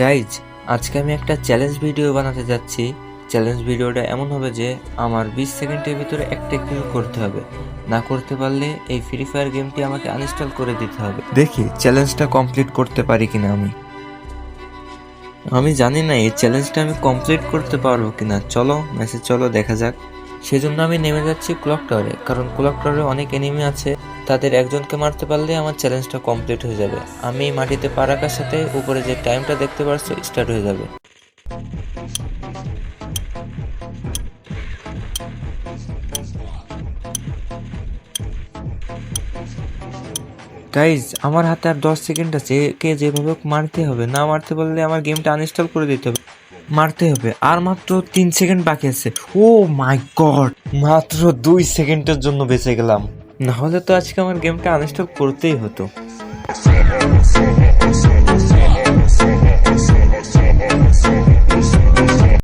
Guys, আজকে আমি একটা চ্যালেঞ্জ ভিডিও বানাতে যাচ্ছি। চ্যালেঞ্জ ভিডিওটা এমন হবে যে আমার 20 সেকেন্ডের ভিতরে একটা কিল করতে হবে। না করতে পারলে এই ফ্রি ফায়ার গেমটি আমাকে আনইনস্টল করে দিতে হবে। দেখি চ্যালেঞ্জটা কমপ্লিট করতে পারি কিনা আমি জানি না এই চ্যালেঞ্জটা আমি কমপ্লিট করতে পারবো কিনা। চলো মেসেজ, চলো দেখা যাক। সেজন্য আমি নেমে যাচ্ছি ক্লক টাওয়ারে, কারণ ক্লক টাওয়ারে অনেক এনিমি আছে। তাদের একজনকে মারতে পারলে আমার চ্যালেঞ্জটা কমপ্লিট হয়ে যাবে। আমি মাটিতে পা রাখার সাথে উপরে যে টাইমটা দেখতে পাচ্ছ স্টার্ট হয়ে যাবে। গাইজ, আমার হাতে আর 10 সেকেন্ড আছে। একে যেভাবে হোক মারতে হবে, না মারতে পারলে আমার গেমটা আনইনস্টল করে দিতে হবে। মারতে হবে, আর মাত্র 3 সেকেন্ড বাকি আছে। ও মাই গড, মাত্র 2 সেকেন্ডের জন্য বেঁচে গেলাম। না হলে তো আজকে আমার গেমটা আনইনস্টল করতেই হতো।